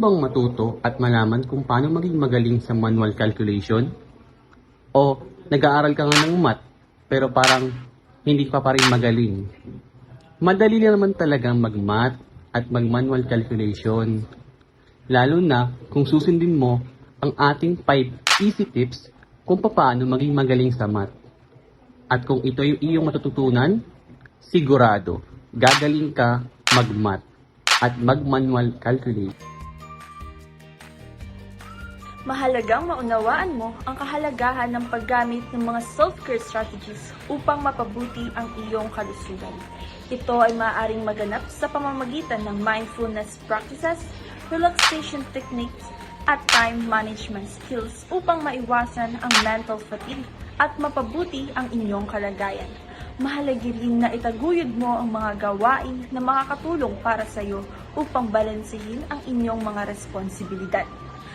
bang matuto at malaman kung paano maging magaling sa manual calculation? O nag-aaral ka nga ng math, pero parang hindi ka pa rin magaling? Madali naman talagang mag-math at mag-manual calculation. Lalo na kung susundin mo ang ating 5 easy tips kung paano maging magaling sa math. At kung ito yung iyong matututunan, sigurado, gagaling ka mag-math at mag-manual calculate. Mahalagang maunawaan mo ang kahalagahan ng paggamit ng mga self-care strategies upang mapabuti ang iyong kalusugan. Ito ay maaaring maganap sa pamamagitan ng mindfulness practices, relaxation techniques, at time management skills upang maiwasan ang mental fatigue at mapabuti ang inyong kalagayan. Mahalaga rin na itaguyod mo ang mga gawain na makakatulong para sa iyo upang balansehin ang inyong mga responsibilidad.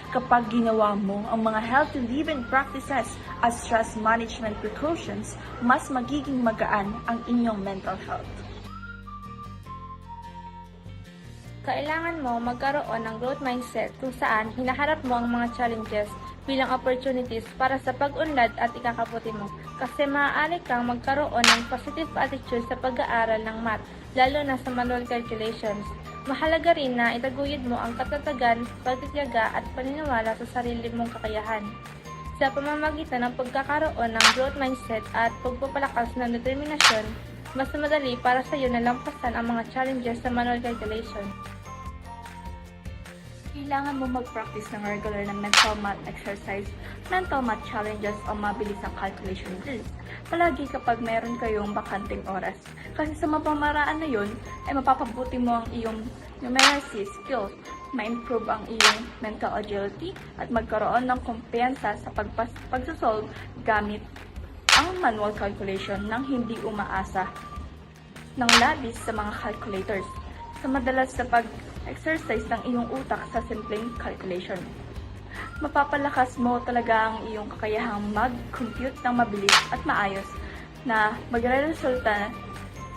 Kapag ginawa mo ang mga healthy living practices at stress management precautions, mas magiging magaan ang inyong mental health. Kailangan mo magkaroon ng growth mindset kung saan hinaharap mo ang mga challenges bilang opportunities para sa pag-unlad at ikakabuti mo. Kasi maaari kang magkaroon ng positive attitude sa pag-aaral ng math, lalo na sa manual calculations. Mahalaga rin na itaguyod mo ang katatagan, pagtitiyaga at paniniwala sa sarili mong kakayahan. Sa pamamagitan ng pagkakaroon ng growth mindset at pagpapalakas ng determinasyon, mas madali para sa iyo na lampasan ang mga challenges sa manual calculation. Kailangan mo mag-practice ng regular na mental math exercise, mental math challenges o mabilis ang calculation drills. Palagi kapag meron kayong bakanting oras. Kasi sa mapamaraan na yun, ay mapapabuti mo ang iyong numeracy skills, ma-improve ang iyong mental agility, at magkaroon ng kumpiyansa sa pagsasolve gamit ang manual calculation nang hindi umaasa ng labis sa mga calculators. Sa madalas sa pag-exercise ng iyong utak sa simpleng calculation, mapapalakas mo talaga ang iyong kakayahang mag-compute ng mabilis at maayos na magre-resulta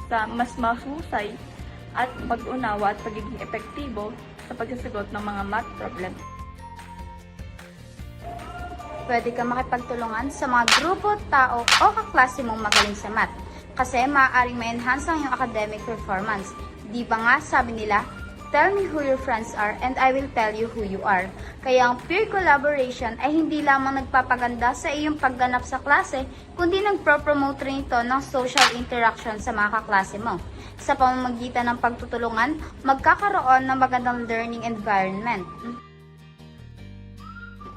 sa mas mahusay at pag-unawa at pagiging epektibo sa pagsasagot ng mga math problem. Pwede ka makipagtulungan sa mga grupo, tao o kaklase mong magaling sa math kasi maaaring ma-enhance ang iyong academic performance. Di ba nga sabi nila, tell me who your friends are and I will tell you who you are. Kaya ang peer collaboration ay hindi lamang nagpapaganda sa iyong pagganap sa klase, kundi nagpro-promote rin ito ng social interaction sa mga kaklase mo. Sa pamamagitan ng pagtutulungan, magkakaroon ng magandang learning environment.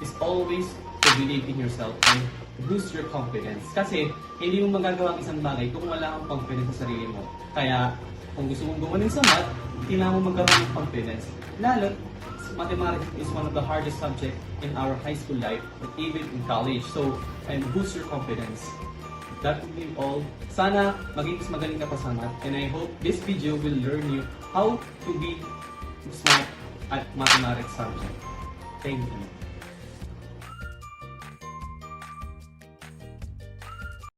Is always to believe in yourself and boost your confidence. Kasi hindi mo magagawa ang isang bagay kung wala kang confidence sa sarili mo. Kaya kung gusto mong gumaling sa math, kailangan mo magkaroon ng confidence. Lalo, mathematics is one of the hardest subjects in our high school life, but even in college. So, and boost your confidence. That will be all. Sana maging mas magaling ka pa sa math, and I hope this video will learn you how to be smart at mathematics subject. Thank you.